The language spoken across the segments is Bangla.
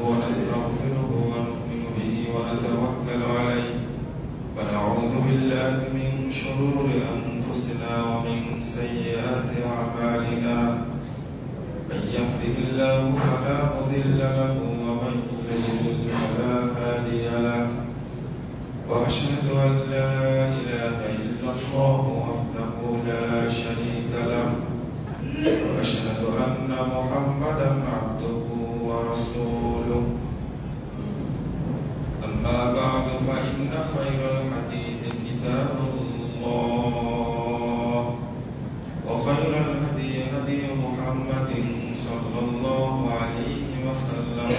ونستغفره ونؤمن به ونتوكل عليه ونعوذ بالله من شرور أنفسنا ومن سيئات أعمالنا من يهده الله فلا مضل له ومن يضلل فلا هادي له وأشهد أن لا إله إلا الله وحده لا شريك له وأشهد أن محمدا عبده ورسوله أما بعد فإن خير الحديث كتاب الله وخير الهدي هدي محمد صلى الله عليه وسلم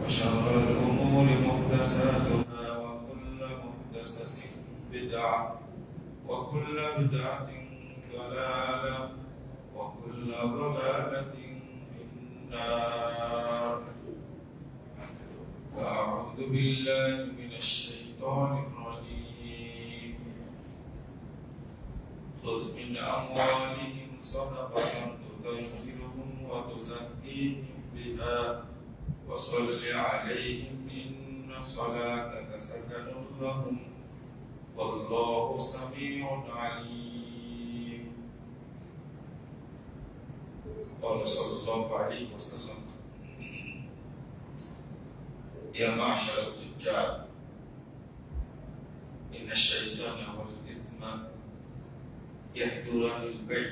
وشر الأمور محدثاتها وكل محدثة بدعة وكل بدعة ضلالة وكل ضلالة في النار. أعوذ بالله من الشيطان الرجيم. خذ من أموالهم صدقة تطهرهم وتزكيهم بها وصل عليهم إن صلاتك سكن لهم والله سميع عليم. قال صلى الله عليه وسلم: يا معشر التجار إن الشيطان والإثم يحضران البيع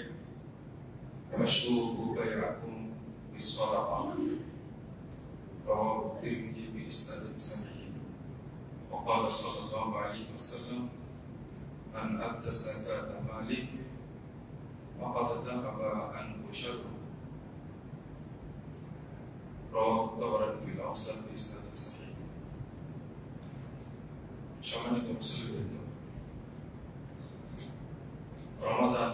فاشتروا بيعكم بالصدقة. رواه الترمذي بإسناد صحيح. وقال صلى الله عليه وسلم: من أدى زكاة ماله فقد ذهب عنه شره. رواه الطبراني في الأوسط بإسناد صحيح. সম্মানিত মুসলিমবৃন্দ, রমাদান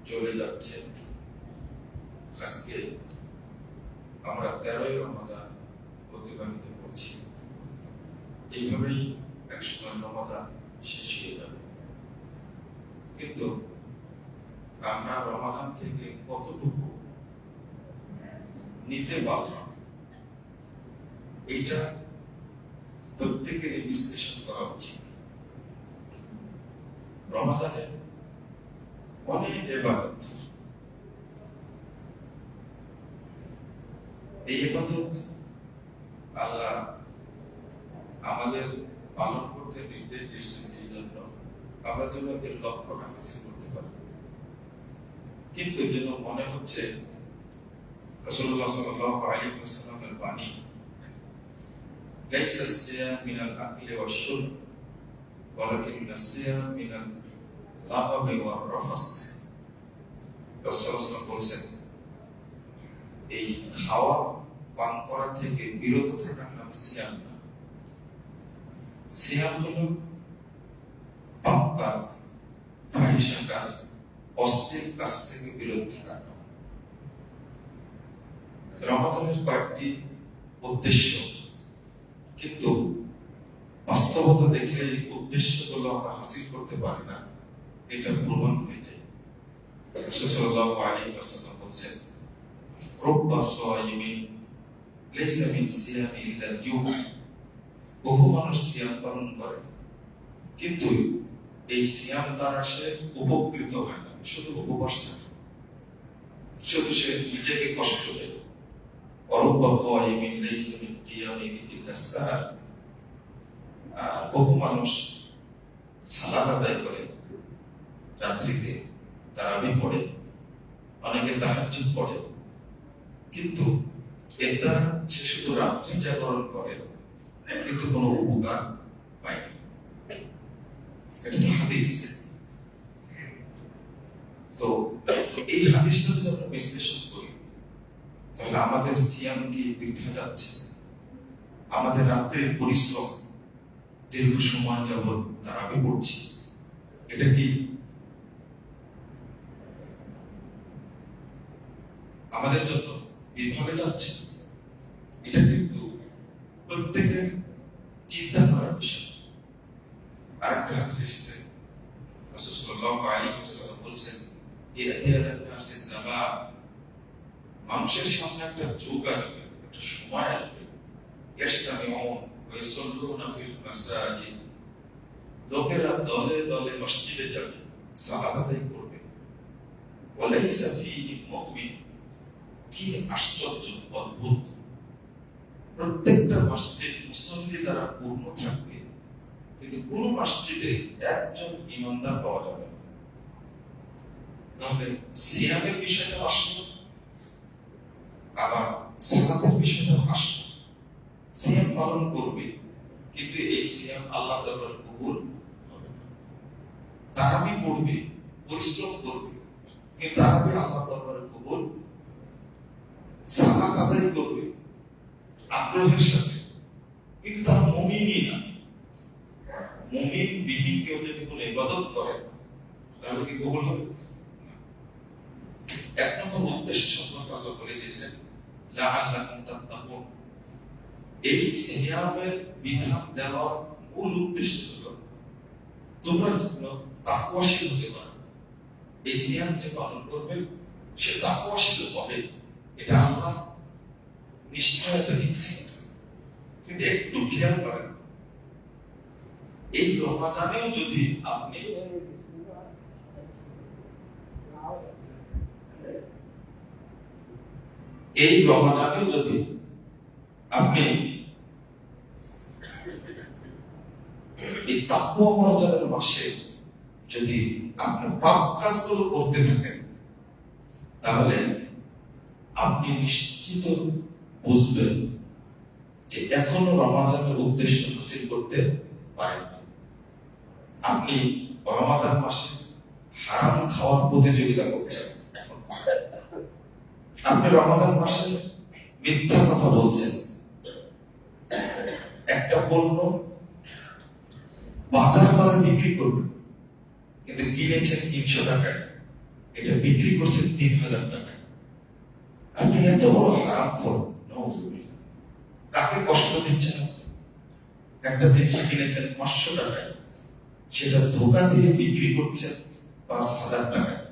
চলে যাচ্ছে। আজকে আমরা 13ই রমাদান অতিবাহিত করছি। এইভাবেই একসময় রমাদান শেষ হয়ে যাবে। কিন্তু আমরা রমাদান থেকে কতটুকু নিতে পারলাম, এইটা প্রত্যেকের বিশ্লেষণ করা উচিত। রমাদানে অনেক ইবাদত, এই ইবাদত আল্লাহ আমাদের পালন করতে নির্দেশ দিয়েছেন এই জন্য আমরা যেন এর লক্ষ্যটা হাসিল করতে পারি। কিন্তু যেন মনে হচ্ছে রাসূলুল্লাহ সাল্লাল্লাহু আলাইহি ওয়াসাল্লামের বাণী, লাইসা সিয়াম মিনাল আকলি ওয়াশ শুরব ওয়ালাকিন সিয়াম মিনাল লাহবি ওয়ার রাফাস। রাসূলুল্লাহ বলেছেন, এই খাওয়া পান করা থেকে বিরত থাকার নাম সিয়াম না। সিয়াম হলো পাপ কাজ, ফাহিশা কাজ, অশ্লীল কাজ থেকে বিরত থাকার নাম। রমাদানের কয়েকটি উদ্দেশ্য, কিন্তু বাস্তবতা দেখলে এই উদ্দেশ্যগুলো আমরা হাসিল করতে পারি না, এটা প্রমাণ হয়ে যায়। রাসূল সাল্লাল্লাহু আলাইহি ওয়াসাল্লাম বলেছেন, রুব্বা সায়িমিন লাইসা মিন সিয়ামি ইল্লা আল-জু'। বহু মানুষ সিয়াম পালন করে, কিন্তু এই সিয়াম দ্বারা সে উপকৃত হয় না, শুধু উপবাস থাকে, শুধু সে নিজেকে কষ্ট দেয়। বহু মানুষ সালাত আদায় করে, রাত্রিতে তারাবি পড়ে, অনেকে তাহাজ্জুদ পড়ে, কিন্তু এর দ্বারা সে শুধু রাত্রি জাগরণ করে, কিন্তু কোনো উপকার পায়নি। এটা তো হাদিস। তো এই হাদিসটা যদি আমরা বিশ্লেষণ করি, তাহলে আমাদের সিয়াম কি বৃথা যাচ্ছে? আমাদের রাত্রের পরিশ্রম, দীর্ঘ সময় যাবৎ তারাবি পড়ছি, এটা কি আমাদের জন্য বিফলে যাচ্ছে? এটা কিন্তু প্রত্যেকের চিন্তা করার বিষয়। আরেকটা হাদিস এসেছে, রাসূল সাল্লাল্লাহু আলাইহি ওয়াসাল্লাম বলেছেন, ইয়াতি আলা-নাসি যামান, মানুষের সামনে একটা যুগ আসবে, একটা সময় আসবে, দলে মসজিদে যাবে, সালাত আদায় করবে, ওয়ালাইসা ফীহি মুমিন। কি আশ্চর্য, অদ্ভুত! প্রত্যেকটা মসজিদ মুসল্লি দ্বারা পূর্ণ থাকবে, কিন্তু কোন মসজিদে একজন ইমানদার পাওয়া যাবে না। তাহলে সিয়ামের বিষয়টা আসলো, আবার সালাতের বিষয়টা আসলো। সিয়াম পালন করবে, কিন্তু এই সিয়াম আল্লাহর দরবারে কবুল হবে না। তারাবি পড়বে, পরিশ্রম করবে, কিন্তু তারাবি আল্লাহর দরবারে কবুল। সালাত আদায় করবে আগ্রহের সাথে, কিন্তু তারা মুমিনই না। মুমিন বিহীন কেউ যদি কোনো ইবাদত করে, তাহলে কি কবুল হবে? এক নম্বর উদ্দেশ্য সম্পর্কে আল্লাহ বলে দিয়েছেন, লাআল্লাকুম তাত্তাকুন। এই সিয়ামের বিধান দেওয়ার মূল উদ্দেশ্য হলো তোমরা যেন তাকওয়াশীল হতে পারো। এই সিয়াম যে পালন করবে সে তাকওয়াশীল হবে, এটা আল্লাহ নিশ্চয়তা দিচ্ছে। কিন্তু একটু খেয়াল করেন, এই রমজানেও যদি আপনি এই তাকওয়া অর্জনের মাসে যদি আপনি পাপ কাজগুলো করতে থাকেন, তাহলে আপনি নিশ্চিত বুঝবেন যে এখনো রমজানের উদ্দেশ্য হাসিল করতে পারেন। আপনি রমজান মাসে হারাম খাওয়ার প্রতিযোগিতা করছেন। এখন আপনি রমজান মাসে মিথ্যা কথা বলছেন। একটা পণ্য বাজার দরে বিক্রি করবেন, কিন্তু কিনেছেন ৩০০ টাকায়, এটা বিক্রি করছেন ৩,০০০ টাকায়। আপনি এত বড় হারামখোর, নাউযুবিল্লাহ। কাকে কষ্ট দিচ্ছেন? একটা জিনিস কিনেছেন ৫০০ টাকায়, সেটা ধোঁকা দিয়ে বিক্রি করছেন ৫,০০০ টাকায়।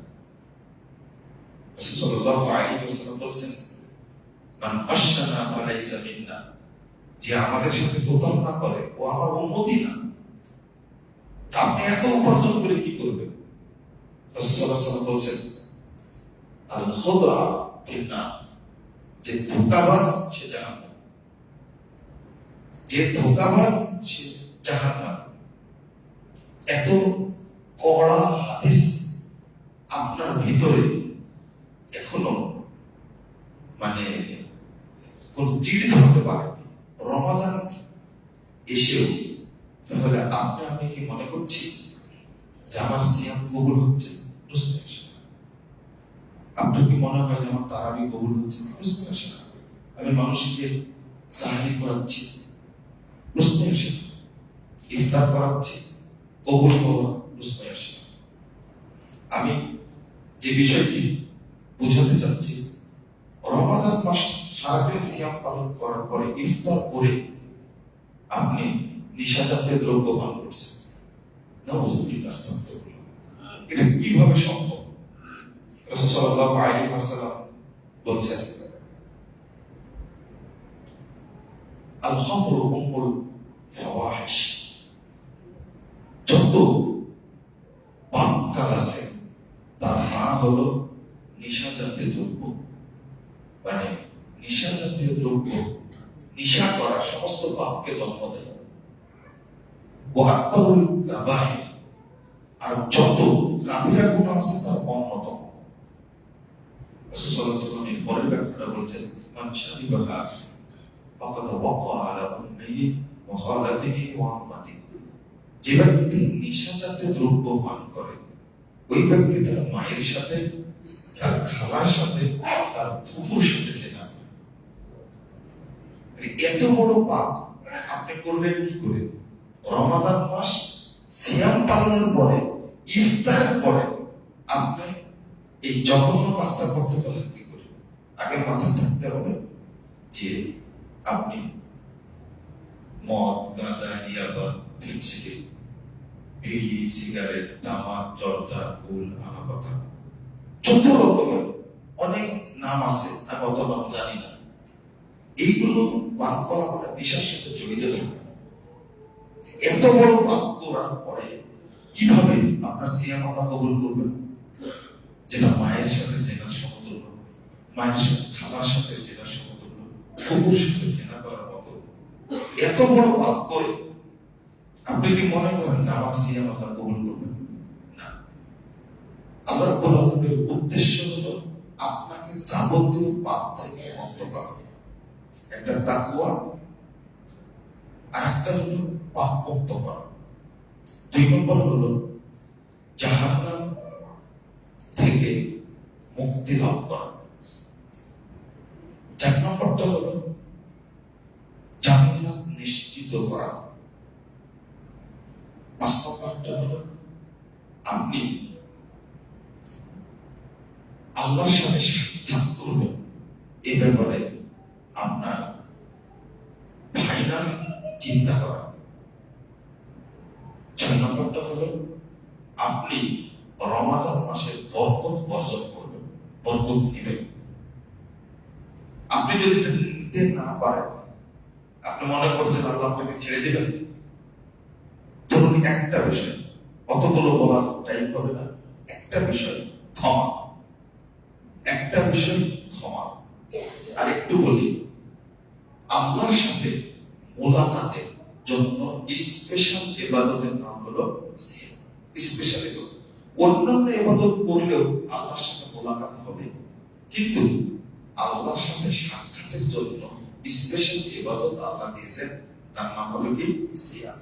রাসূল সাল্লাল্লাহু আলাইহি ওয়াসাল্লাম বলেছেন, মান আশরাকা ফালাইসা মিন্না। যে আমাদের সাথে প্রতারণা করে ও আমার উম্মতি না। আপনি এত উপার্জন করে কি করবেন? রাসূল সাল্লাল্লাহু আলাইহি ওয়াসাল্লাম বলেছেন, আল খুদা ফিন্নার। যে ধোঁকাবাজ সে জাহান্নাম, যে ধোঁকাবাজ সে জাহান্নাম। এত কড়া হাদিস আপনার ভিতরে এখনো কোন চিড় ধরতে পারে রমজান এসেও, তাহলে আমি কি মনে করছি যে আমার সিয়াম কবুল হচ্ছে? আপনার কি মনে হয় যে আমার তারাবি কবুল হচ্ছে? প্রশ্ন আসে না। আমি মানুষকে সাহায্য করাচ্ছি, প্রশ্ন আসে না। ইফতার করাচ্ছি, কবুল হওয়া প্রশ্ন আসে না। আমি যে বিষয়টি বুঝাতে চাচ্ছি, রমজান মাস সারাদিন সিয়াম পালন করার পরে ইফতার করে আপনি নিশা জাতীয় দ্রব্য পান করছেন। নাউযুবিল্লাহ, আস্তাগফিরুল্লাহ। এটা কিভাবে সম্ভব? রাসূল সাল্লাল্লাহু আলাইহি ওয়াসাল্লাম বলছেন, আল খামরু উম্মুল ফাওয়াহিশ। যত পাপ কাজ আছে তার মা হলো নিশা জাতীয় দ্রব্য। নিশা জাতীয় দ্রব্য, নিশা করা সমস্ত পাপকে জন্ম দেয়। ওয়াক্তারুল কাবাইর, আর যত কাবিরা গুনাহ আছে তার অন্যতম। রাসূল সাল্লাল্লাহু আলাইহি ওয়াসাল্লাম এর পরের ব্যাখ্যাটা বলছেন, মান শারিবাহা ফাকাদ ওয়াকা আলা উম্মিহি ওয়া খালাতিহি ওয়া আম্মাতিহি। যে ব্যক্তি নিশা জাতীয় দ্রব্য পান করে, ওই ব্যক্তি তার মায়ের সাথে, তার খালার সাথে, তার ফুফুর সাথে জিনা করে। এত বড় পাপ আপনি করবেন কি করে? রমজান মাস সিয়াম পালনের পরে, ইফতারের পরে আপনি এই জঘন্য কাজটা করতে পারলেন কি করে? আগে মাথায় থাকতে হবে যে আপনি মদ, গাঁজা, ইয়াবা, ফেন্সিডিল, বিড়ি, সিগারেট, তামাক, জর্দা, গুল, আলাপাতা, যত রকমের অনেক নাম আছে, আমি অত নাম জানি না। এইগুলো পান করা মানে নেশার সাথে জড়িত থাকা। এত বড় পাপ করার পরে কিভাবে আপনার সিয়াম আল্লাহ কবুল করবেন? যেটা মায়ের সাথে জেনার সমতুল্য, মায়ের সাথে খালার সাথে জেনার সমতুল্য, কুকুর সাথে জেনা করার মতো এত বড় পাপ করে আপনি কি মনে করেন যে আমার সিয়াম আল্লাহ কবুল করবেন? না। আল্লাহ রাব্বুল আলামিনের উদ্দেশ্য হলো আপনাকে যাবতীয় পাপ থেকে মুক্ত করা। একটা তাকওয়া, আর একটা হলো পাপ মুক্ত করা। 2 নম্বর হলো জাহান্নাম থেকে মুক্তি লাভ করা। 4 নম্বরটা হলো জান্নাত নিশ্চিত করা। 5 নম্বরটা হলো আপনি আল্লাহর সাথে সাক্ষাৎ করবেন। এই ব্যাপারে আপনার ফাইনাল চিন্তা করা। 6 নম্বরটা হলো আপনি রমাদান মাসের বরকত অর্জন করবেন, বরকত নেবেন। আপনি যদি এটা নিতে না পারেন, আপনি মনে করছেন আল্লাহ আপনাকে ছেড়ে দিবেন, ধরুন একটা বিষয়, অতগুলো বলার টাইম হবে না, একটা বিষয় ক্ষমা, একটা বিষয় ক্ষমা। আর একটু বলি, আল্লাহর সাথে মোলাকাতের জন্য স্পেশাল ইবাদতের নাম হলো সিয়াম। স্পেশাল ইবাদত, অন্যান্য ইবাদত করলেও আল্লাহর সাথে মোলাকাত হবে, কিন্তু আল্লাহর সাথে সাক্ষাতের জন্য স্পেশাল ইবাদত আল্লাহ দিয়েছেন, তার নাম হলো কি? সিয়াম।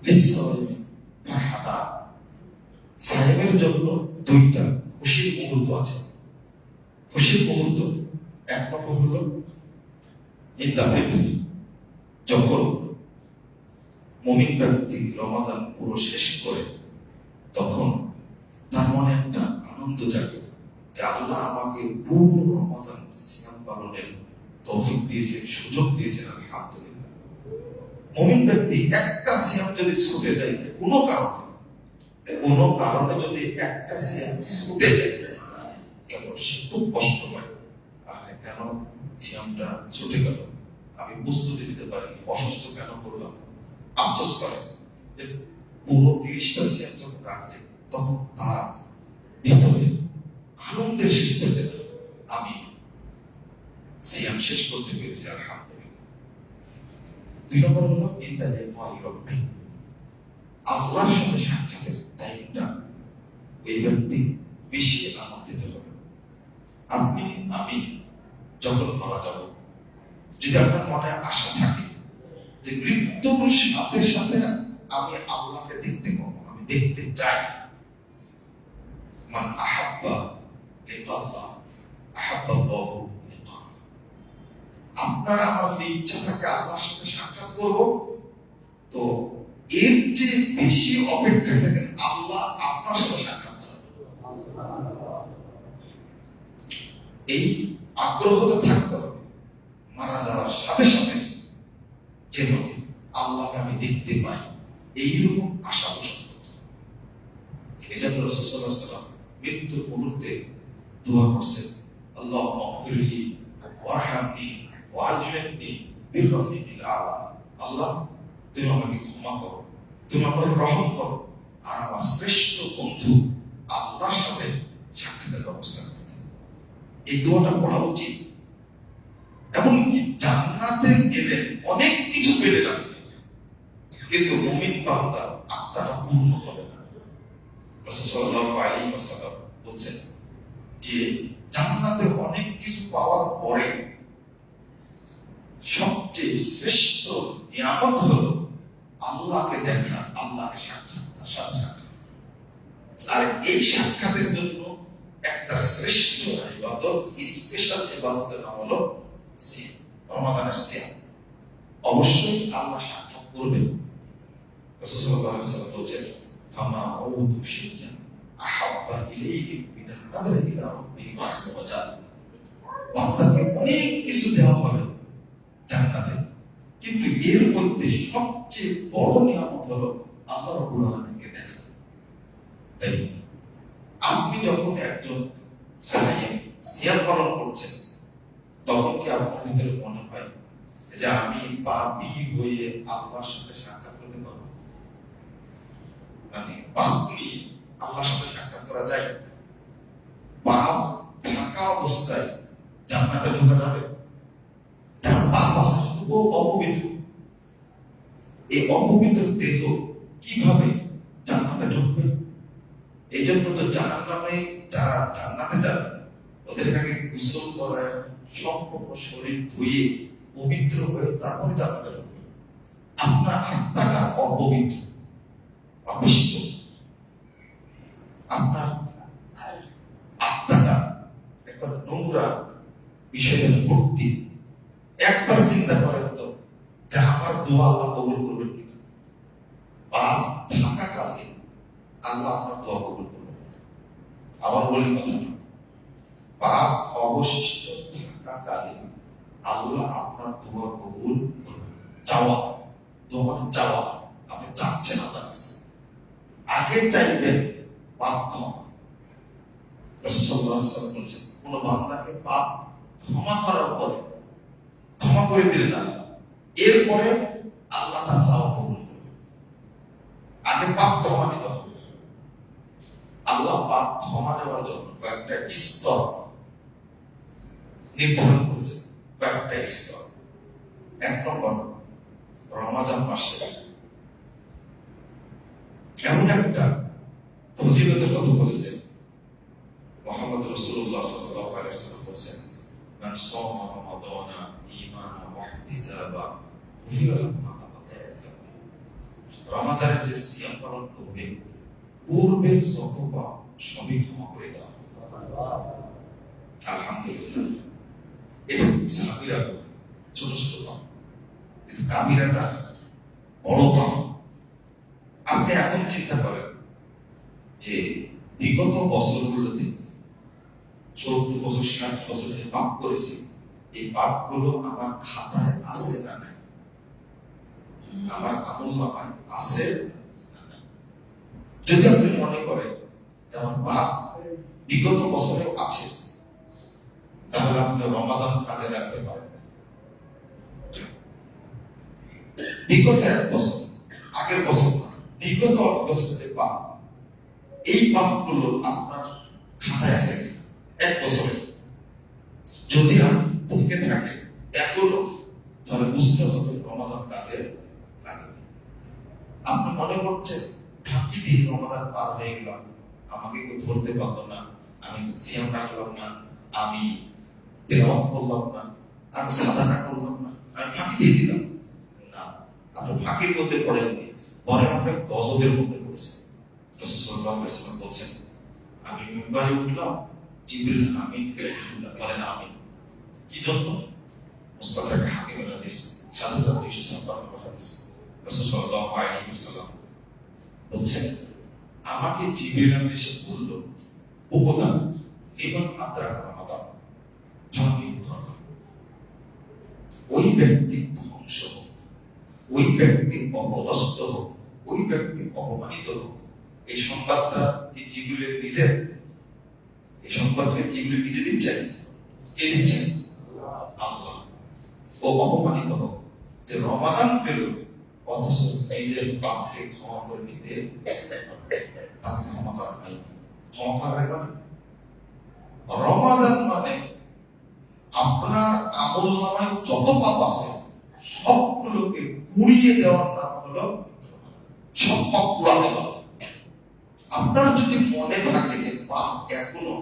লিসাইমি ফারহাতা, সাইমের জন্য 2টা খুশির মুহূর্ত আছে। খুশির মুহূর্ত এক নম্বর হলো ইদা ফিতর, যখন মুমিন ব্যক্তি রমাদান পুরো শেষ করে তখন তার মনে একটা আনন্দ জাগে যে আল্লাহ আমাকে পুরো রমাদান সিয়াম পালনের তৌফিক দিয়েছেন, সুযোগ দিয়েছেন, আলহামদুলিল্লাহ। মুমিন ব্যক্তি একটা সিয়াম যদি ছুটে যায় কোনো কারণে যদি একটা সিয়াম ছুটে যায়, কেন সে খুব কষ্ট পায়, আরে কেন সিয়ামটা ছুটে গেল, আমি প্রস্তুতি নিতে পারিনি, অসুস্থ কেন করলাম, আফসোস করে। পুরো 30টা সিয়াম যখন রাখে তখন তার ভিতরে আনন্দের শেষ পেতে, আমি সিয়াম শেষ করতে পেরেছি, আলহামদুলিল্লাহ। 2 নম্বর হলো ইন্দালে ওয়াহি রব্বি, আল্লাহর সাথে সাক্ষাতের টাইমটা ওই ব্যক্তি বেশি আনন্দিত হবে। আমি যখন মারা যাব, যদি আপনার মনে আশা থাকে যে মৃত্যুর সাথে সাথে আমি আল্লাহকে দেখতে পাবো, আমি দেখতে চাই, মান আহাব্বা লিকাল্লাহ আহাব্বাল্লাহু লিকা, আপনার আমার যদি ইচ্ছা থাকে আল্লাহর সাথে সাক্ষাৎ করব, তো এর যে বেশি অপেক্ষায় থাকেন আল্লাহ আপনার সাথে সাক্ষাৎ করবেন, এই আগ্রহটা থাকতে হবে। মারা যাওয়ার সাথে সাথে যেন আল্লাহকে আমি দেখতে পাই, এইরকম আশা পোষণ করতে হবে। এই জন্য রাসূল সাল্লাল্লাহু আলাইহি ওয়াসাল্লাম মৃত্যুর মুহূর্তে দোয়া করছেন, আল্লাহুম্মা গফিরলি ওয়ারহামনি ওয়াজরিনি বিরফিকিল আলা, আল্লাহ তুমি আমাকে ক্ষমা করো, তুমি আমাকে রহম করো, আর আমার শ্রেষ্ঠ বন্ধু আল্লাহর সাথে সাক্ষাতের ব্যবস্থা করতে। এই দোয়াটা পড়া উচিত। এমনকি জান্নাতে গেলে অনেক কিছু পেলে লাগবে, কিন্তু মুমিন বান্দা আত্মাটা পূর্ণ হবে না। রাসূল সাল্লাল্লাহু আলাইহি ওয়াসাল্লাম বলছেন যে জান্নাতে অনেক কিছু পাওয়ার পরে সবচেয়ে শ্রেষ্ঠ নিয়ামত হলো আল্লাহকে দেখা, আল্লাহকে সাক্ষাৎ, তার সাথে সাক্ষাৎ। আর এই সাক্ষাতের জন্য একটা শ্রেষ্ঠ ইবাদত, স্পেশাল ইবাদতের নাম হলো সিয়াম, রমাদানের সিয়াম। অবশ্যই আল্লাহ সাক্ষাৎ করবেন। রাসূল সাল্লাল্লাহু আলাইহি ওয়াসাল্লাম বলেছেন, ফামা আউদু শাইয়ান আহাব্বা ইলাইহি মিনান নাযরি ইলা রাব্বিহি আযজা ওয়া জাল্লা, বান্দাকে অনেক কিছু দেওয়া হবে জান্নাতে, কিন্তু এর মধ্যে সবচেয়ে বড় নিয়ামত হলো আল্লাহ রাব্বুল আলামিনকে দেখা। তাই আপনি যখন একজন সিয়াম পালন করছেন, তখন কি আপনার ভিতরে মনে হয় যে আমি পাপী হয়ে আল্লাহর সাথে সাক্ষাৎ করতে পারবো? মানে পাপ নিয়ে আল্লাহর সাথে সাক্ষাৎ করা যায়? পাপ থাকা অবস্থায় জান্নাতে ঢোকা যাবে? যার পাপ আছে ও অপবিত্র, এই অপবিত্র দেহ কিভাবে জান্নাতে ঢুকবে? এই জন্য তো জাহান্নামে যারা জান্নাতে যাবে ওদেরকে আগে গোসল করায় সম্পূর্ণ শরীর ধুয়ে পবিত্র হয়ে তারপরে জান্নাতে ঢুকবে। আপনার আত্মাটা অপবিত্র, অবিষ্ট, আপনার আত্মাটা একবার নোংরা বিষয়ে ভর্তি। একবার চিন্তা করেন তো যে আমার দোয়া আল্লাহ কবুল করবেন কিনা? পাপ থাকাকালীন আল্লাহ আপনার দোয়া কবুল করবেন। আবার বলি কথাটা, পাপ অবশিষ্ট থাকাকালীন আল্লাহ আপনার দোয়া কবুল করবেন। চাওয়া, দোয়া মানে চাওয়া, আপনি চাচ্ছেন আল্লাহর কাছে, আগে চাইবেন পাপ ক্ষমা। রাসূল সাল্লাল্লাহু আলাইহি ওয়াসাল্লাম বলেছেন, কোন বান্দাকে পাপ ক্ষমা করার পরে ক্ষমা করে দিলেন আল্লাহ, এরপরে আল্লাহ তার চাওয়া কবুল করবে। আগে পাপ ক্ষমা নিতে হবে। আল্লাহ পাপ ক্ষমা নেওয়ার জন্য কয়েকটা স্তর নির্ধারণ করেছেন, কয়েকটা স্তর। এক নম্বর, রমাজান মাসে এমন একটা ফজিলতের কথা বলেছেন মুহাম্মদ রাসূলুল্লাহ সাল্লাল্লাহু আলাইহি ওয়াসাল্লাম বলেছেন, মান সামা রমাদানা ঈমানান ওয়া ইহতিসাবা গুফিরা লাহু মা তাকাদ্দামা মিন যামবিহি। রমাজানের যে সিয়াম পালন করবে পূর্বের যত পাপ সবই ক্ষমা করে দেওয়া হবে। আলহামদুলিল্লাহ। এটা সাবিরা ছোট ছোট পাপ, কিন্তু কাবিরাটা বড় পাপ। আপনি এখন চিন্তা করেন যে বিগত বছরগুলোতে 70 বছর 60 বছর যে পাপ করেছি, এই পাপগুলো আমার খাতায় আছে না নাই? আমার আমলনামায় আছে না নাই? যদি আপনি মনে করেন যে আমার পাপ বিগত বছরেও আছে, তাহলে আপনি রমাদান কাজে রাখতে পারেন। বিগত এক বছর, আগের বছর না, বিগত বছরের যে পাপ, এই পাপগুলো আপনার খাতায় আছে কিনা এক বছরে? যদি থেকে থাকে এখনো, তাহলে বুঝতে হবে রমাদান কাজে লাগে। আপনি মনে করছেন ফাঁকি দিয়ে রমাদান পার হয়ে গেলাম, আমাকে কেউ ধরতে পারলো না, আমি সিয়াম রাখলাম না, আমি তেলাওয়াত করলাম না, আমি সাদাকা করলাম না, আমি ফাঁকি দিয়ে দিলাম না। আপনি ফাঁকির মধ্যে পড়েননি, বরং আপনি গজবের মধ্যে পড়েছেন। রাসূল সাল্লাল্লাহু আলাইহি ওয়াসাল্লাম বলেছেন, আমি মিম্বারে উঠলাম, জিবরিল আমিন বলেন আমিন। কি জন্য? মুস্তাদরাক হাকিমের হাদিস ৭,২৫৬ হাদিস। রাসূল সাল্লাল্লাহু আলাইহি ওয়াসাল্লাম বলেছেন, আমাকে জিবরিল আমিন এসে বলল, ও খোদা, লিমান আদরাকা রমাদান ফাকিম ফালাহ। ওই ব্যক্তি ধ্বংস হোক, ওই ব্যক্তি অপদস্থ হোক, ওই ব্যক্তি অপমানিত হোক। এই সংবাদটা কি জিবরিলের নিজের? এই সংবাদটা জিবরিল নিজে দিচ্ছেন? কে দিচ্ছেন? আল্লাহ। ও অপমানিত হোক যে রমাদান পেল অথচ নিজের পাপকে ক্ষমা করে নিতে তাকে ক্ষমা করা নাই। ক্ষমা করা মানে রমাদান মানে আপনার আমলনামায় যত পাপ আছে সবগুলোকে পুড়িয়ে দেওয়ার নাম হলো সব পাপ পুড়া দেওয়া। আপনার যদি মনে থাকে যে পাপ এখনো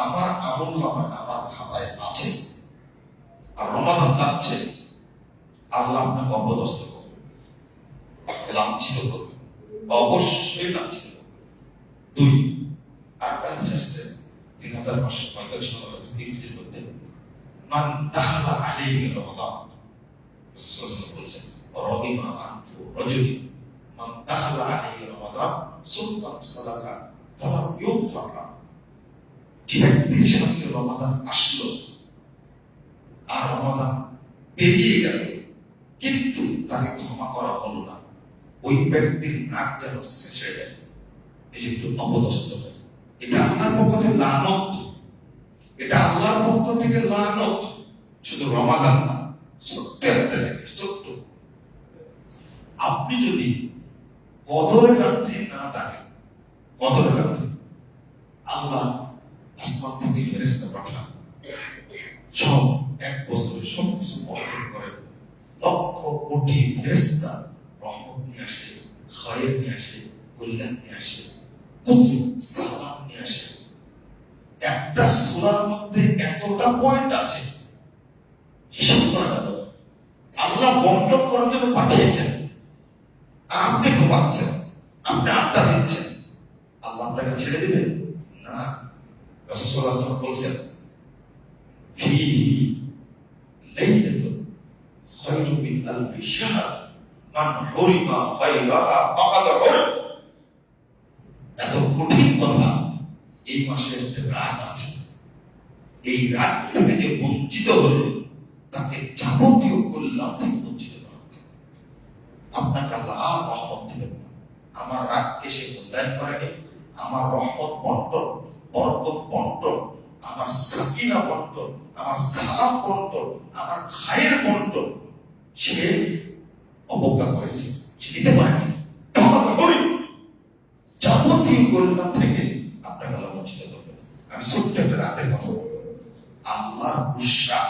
আমার আমলনামায় আমার খাতায় আছে আর রমাদান যাচ্ছে, আল্লাহ আপনাকে অপদস্থ করবে, লাঞ্ছিত করবে, অবশ্যই লাঞ্ছিত করবে। 2, আরেকটা হাদিস আসছে ৩৫৪৫ নম্বর হাদিস মধ্যে, মান দাখালা আলাইহি রমাদান, রাসূলুল্লাহ বলেছেন, রাগিমা আনফু রাজুলি মান দাখালা আলাইহি রমাদান সুম্মা সালাকা ফালাম ইউগফার লাহু। যে ব্যক্তির সামনে রমাদান আসলো আর রমাদান পেরিয়ে গেল কিন্তু তাকে ক্ষমা করা হলো না, ওই ব্যক্তির নাক যেন ছেঁচড়ে দেয়, এই যে একটু অপদস্থ হয়। এটা আল্লাহর পক্ষ থেকে লানত, এটা আল্লাহর পক্ষ থেকে লানত। শুধু রমাদান না, ছোট্ট একটা ছোট্ট, আপনি যদি কদরের রাত্রি না জানেন বর্ণন করেন, লক্ষ কোটি ফেরেশতা রহমত নিয়ে আসে, খায়ের নিয়ে আসে, কল্যাণ নিয়ে আসে, কত সালাম নিয়ে আসে। একটা সূরার মধ্যে এতটা পয়েন্ট আছে, হিসাব করা যাবে না। আল্লাহ বন্টন করার জন্য পাঠিয়েছেন, আর আপনি ঘুমাচ্ছেন, আপনি আড্ডা দিচ্ছেন, আল্লাহ আপনাকে ছেড়ে দিবে না। রাসূল সাল্লাল্লাহু আলাইহি ওয়াসাল্লাম বলেছেন, ফীহি লাইলাতুন খায়রুম মিন আলফি শাহর মান হুরিমা খায়রাহা ফাকাদ হুরিম। এত কঠিন কথা। এই মাসে একটা রাত আছে, এই রাত থেকে যে বঞ্চিত হলো তাকে যাবতীয় কল্যাণ থেকে বঞ্চিত করা হবে। আপনাকে আল্লাহ আর রহমত দিবেন না। আমার রাতকে সে মূল্যায়ন করেনি, আমার রহমত বন্টন, বরকত বন্টন, আমার সাকিনা বন্টন, আমার সালাম বন্টন, আমার খায়ের বন্টন সে অবজ্ঞা করেছে, সে নিতে পারেনি। যাবতীয় কল্যাণ থেকে আপনাকে আল্লাহ বঞ্চিত করবে। আমি ছোট্ট একটা রাতের কথা বলবো। আল্লাহর গুসা,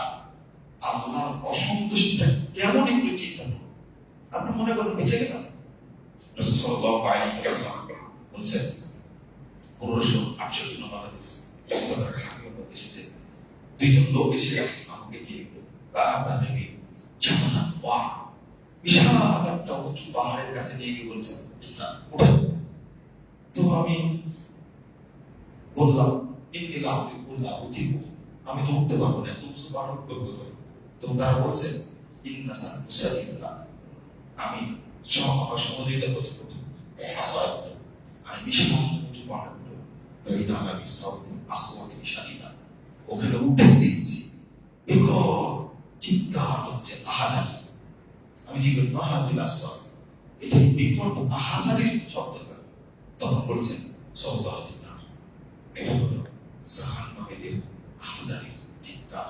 আল্লাহর অসন্তুষ্টিটা কেমন একটু চিন্তা করুন। আপনি মনে করেন বেঁচে গেলাম। রাসূল সাল্লাল্লাহু আলাইহি ওয়াসাল্লাম বলছেন, 1568 নম্বর হাদিস, মুসতাদরাক হাকিমের মধ্যে এসেছে, দুইজন লোক এসে আমাকে নিয়ে গেল। কাদা নবী জামানা ওয়া, বিশাল একটা উঁচু পাহাড়ের কাছে নিয়ে গিয়ে বলছেন, ঈসা উঠেন। তো আমি বললাম, ইন্নী লা উতিকু, আমি তো উঠতে পারবো না, এত উঁচু পাহাড় উঠবো কি করে? তো তারা বলছেন, ইন্না সানুসাইদুল্লাহ, আমি আমার সহযোগিতা করছি, আমি বিশাল উঁচু পাহাড় উঠবো। ফাইদা আলা বিসাউতি আসওয়াতিন শাদীদা, ওখানে উঠে দেখছি বিকট চিৎকার হচ্ছে, আহাজারি। আমি জিজ্ঞেস, মা হাদিল আসওয়াত, এটা বিকট আহাজারির শব্দ কেন? তখন বলেছেন, সাউদাহ নার, এটা হলো জাহান্নামীদের আহাজারির চিৎকার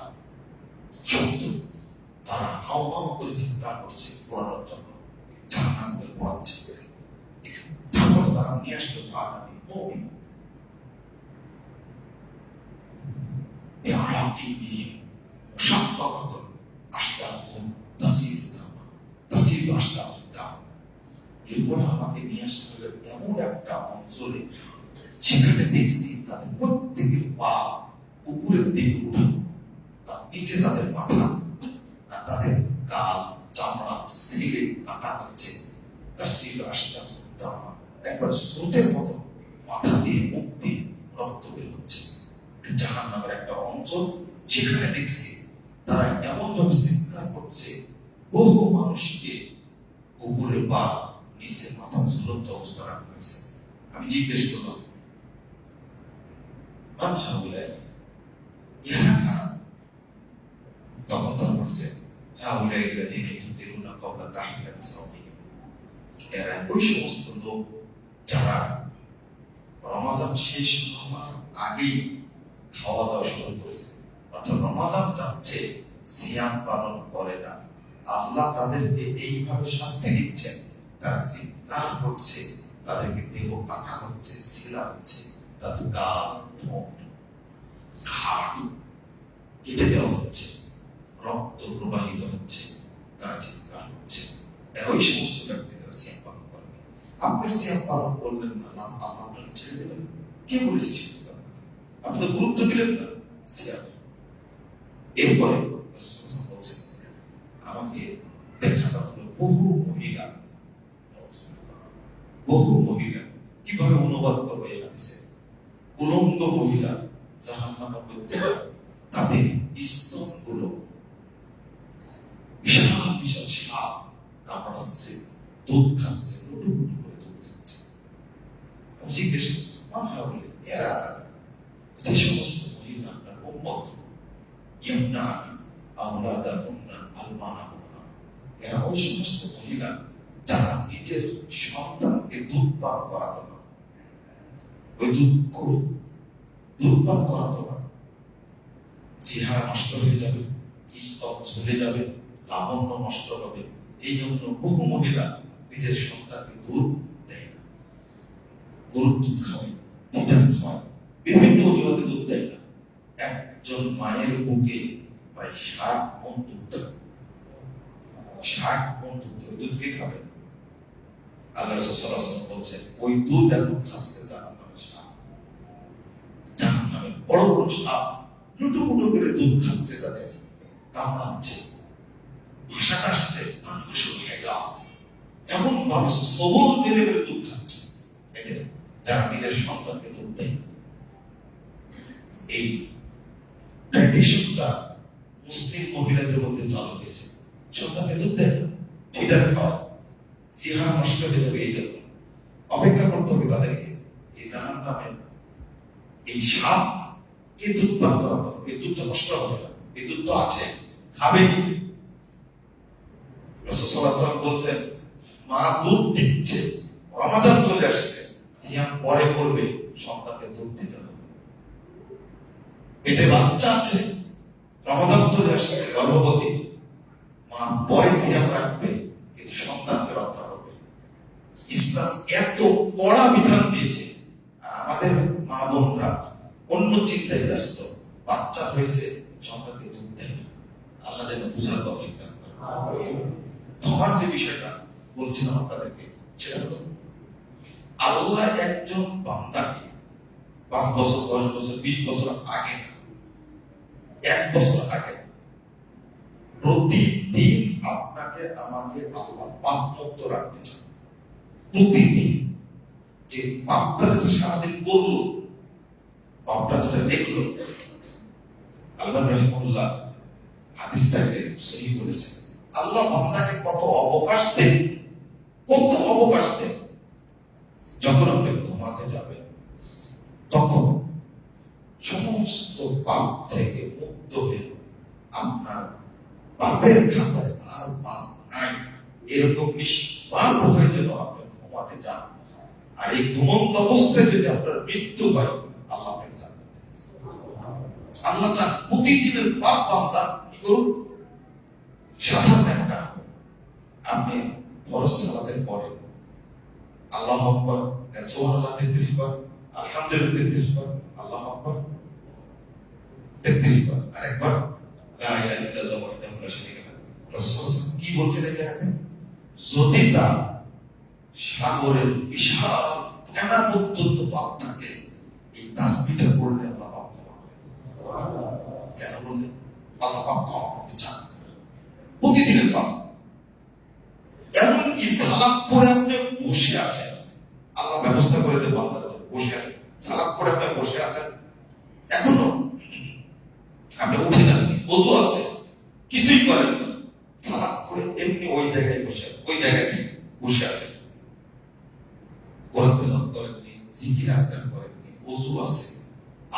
শব্দ। তারা হাও হাও করে চিৎকার করছে পোড়ানোর জন্য, জাহান্নামীদের পোড়াচ্ছে। তারপরে তারা নিয়ে আসলো আগামী কবি বিআরাকিবিহিম মুশাক্কাকাতুন আশদাকুহুম তাসিরু দামা তাসিরু আশদাকুহুম দামা। এরপর আমাকে নিয়ে আসা হলো এমন একটা অঞ্চলে, সেখানে দেখছি তাদের প্রত্যেকের পা উপরের দিকে উঠানো, তার নিচে তাদের মাথা, আর তাদের গাল, চামড়া সিলে কাটা হচ্ছে। তার সিল আসটা দামা, একবার স্রোতের মতো মাথা দিয়ে মুখ দিয়ে রক্ত বের হচ্ছে। জাহান্নামের একটা অঞ্চল, সেখানে দেখছি তারা এমন ভাবে চিৎকার করছে, বহু মানুষকে উপরে পা নিচে মাথা ঝুলন্ত অবস্থা রাখা হয়েছে। আমি জিজ্ঞেস করলাম, মান হাউলাই, এরা কারা? তখন তারা বলছে, হাউলাই আল্লাযীনা ইফতিরুনা ক্বাবলা তাহলিয়াতি সাওমিহিম, এরা ওই সমস্ত লোক যারা রমাদান শেষ হওয়ার আগেই খাওয়া দাওয়া শুরু করেছে, অর্থাৎ রমাদান যাচ্ছে সিয়াম পালন করে না। আল্লাহ তাদেরকে এইভাবে শাস্তি দিচ্ছেন, তারা চিৎকার করছে, তাদেরকে দেহ কাটা হচ্ছে, শিলা হচ্ছে, তাদের গাল, ঠোঁট, ঘাড় কেটে দেওয়া হচ্ছে, রক্ত প্রবাহিত হচ্ছে, তারা চিৎকার করছে। ওই সমস্ত ব্যক্তি তারা সিয়াম পালন করেন। আপনি সিয়াম পালন করলেন না, আল্লাহ আপনাকে ছেড়ে দিলেন, কে বলেছে সেটা? আপনি তো গুরুত্ব দিলেন না সিয়াম। এরপরে বলছেন, আমাকে দেখাটা হলো বহু মহিলা কিভাবে অনুবাদ করবে এই হাদিসে? উলঙ্গ মহিলা জাহান্নামের মধ্যে, তাদের স্তনগুলো বিশাল বিশাল সাপ কামড়াচ্ছে, দুধ খাচ্ছে, লুটুপুটু করে দুধ খাচ্ছে। আমি জিজ্ঞেস করলাম, এরা যে সমস্ত মহিলা আপনার উম্মত, ইয়ামনানা আওলাদাহুন্না আলমানাহুন্না, এরা ওই সমস্ত মহিলা যারা নিজের সন্তানকে দুধ পান করাতো না, ওই দুধ পান করাতো না, চেহারা নষ্ট হয়ে যাবে, স্তন ঝুলে যাবে, লাবণ্য নষ্ট হবে। এই জন্য বহু মহিলা নিজের সন্তানকে দুধ দেয় না, গরুর দুধ খাওয়ায়, পিঠার খাওয়ায়, বিভিন্ন অজুহাতে দুধ দেয় না। একজন মায়ের বুকে প্রায় 60 মণ দুধ থাকে, 60 মণ দুধ, ওই দুধ কে খাবে? আল্লাহ রাসূল সাল্লাল্লাহু আলাইহি ওয়াসাল্লাম বলছেন ওই দুধ এখন খাচ্ছে জাহান্নামের সাপ। জাহান্নামের বড় বড় সাপ লুটুপুটু করে দুধ খাচ্ছে, তাদের কামড়াচ্ছে, ভাষাটা আসছে মানুষের হায়াত, এমন ভাবে সবল মেরে মেরে দুধ খাচ্ছে এদের, যারা নিজের সন্তানকে দুধ দেয়। এই ট্র্যাডিশনটা মুসলিম মহিলাদের মধ্যে চালু হয়েছে, সন্তানকে দুধ দেয়, ফিডার খাওয়া, চেহারা নষ্ট হয়ে যাবে। এই জন্য অপেক্ষা করতে হবে তাদেরকে এই জাহান্নামের এই সাপ কে দুধ পান করা হবে। এই দুধ তো নষ্ট হবে না, এই দুধ তো আছে, খাবে। রাসূল সাল্লাল্লাহু আলাইহি ওয়াসাল্লাম বলছেন মা দুধ দিচ্ছে, রমাদান চলে আসছে, সিয়াম পরে করবে, সন্তানকে দুধ দিতে হবে। পেটে বাচ্চা আছে, রমাদান চলে আসছে, গর্ভবতী মা পরে সিয়াম রাখবে, কিন্তু সন্তানকে রক্ষা করবে। ইসলাম এত কড়া বিধান দিয়েছে, আর আমাদের মা বোনরা অন্য চিন্তায় ব্যস্ত, বাচ্চা হয়েছে সন্তানকে দুধ দেয় না। আল্লাহ যেন বুঝার তৌফিক দান করেন। আমার যে বিষয়টা বলছিলাম আপনাদেরকে, সেটা হলো আল্লাহ একজন বান্দাকে 5 বছর 10 বছর 20 বছর আগে, 1 বছর আগে প্রতিদিন আপনাকে আমাকে আল্লাহ পাপ মুক্ত রাখতে চান। প্রতিদিন যে পাপটা যেটা সারাদিন করলো, পাপটা যেটা দেখলো, আল্লাহ রাহিমাহুল্লাহ হাদিসটাকে সহিহ বলেছেন। আল্লাহ বান্দাকে কত অবকাশ দেন, কত অবকাশ দেন। যখন আপনি ঘুমাতে যাবেন তখন সমস্ত পাপ থেকে মুক্ত হয়ে আপনার পাপের খাতায় আর পাপ নাই, এরকম নিষ্পাপ হয়ে যেন আপনি ঘুমাতে যান। আর এই ঘুমন্ত অবস্থায় যদি আপনার মৃত্যু হয়, আল্লাহ আপনাকে জান্নাত দেন। আল্লাহ চান প্রতিদিনের পাপ বান্দা কি করুন। সাধারণ একটা আপনি ফরজ সালাতের পরে আল্লাহু আকবার, সুবহানাল্লাহ 33 বার, আলহামদুলিল্লাহ 33 বার, আল্লাহু আকবার 33 বার, আরেকবার লা ইলাহা ইল্লাল্লাহু ওয়াহদাহু লা শারীকা লাহু। রাসূল কি বলছেন এই জায়গাতে? যদি তার সাগরের বিশাল ফেনা পর্যন্ত পাপ থাকে, এই তাসবিহটা পড়লে আল্লাহ পাপ ক্ষমা করেন। কেন বললেন? আল্লাহ পাপ ক্ষমা করতে চান, প্রতিদিনের পাপ। এমনকি সালাত পড়ে আপনি বসে আছেন, আল্লাহ ব্যবস্থা করে দেন, বান্দা বসে আছেন, সালাত পড়ে আপনি বসে আছেন, এখনো আপনি উঠে যাননি, ওযু আছে, কিছুই করেননি, সালাত পড়ে এমনি ওই জায়গায় বসে, ওই জায়গায় বসে আছেন, কোরআন তেলাওয়াত করেননি, জিকির আজকার করেননি, ওযু আছে,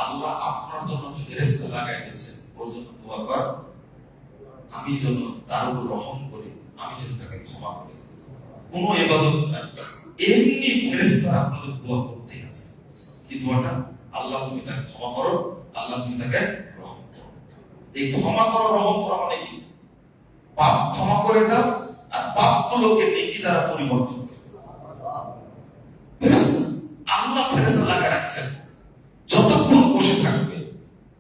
আল্লাহ আপনার জন্য ফেরেশতা লাগাই দিয়েছেন, ওর জন্য দোয়া কর, আমি যেন তার উপর রহম করি, আমি যেন তাকে ক্ষমা করি। কোনো ইবাদত নাই, এমনি ফেরেশতা আপনার জন্য দোয়া করতে আছে। কি দোয়াটা? আল্লাহ তুমি তাকে ক্ষমা করো, আল্লাহ তুমি তাকে রহম করো। এই ক্ষমা করো, রহম করা মানে কি? পাপ ক্ষমা করে দাও, আর পাপগুলোকে নেকি দ্বারা পরিবর্তন করে দাও। আল্লাহ ফেরেশতা লাগায় রাখছেন, যতক্ষণ বসে থাকবে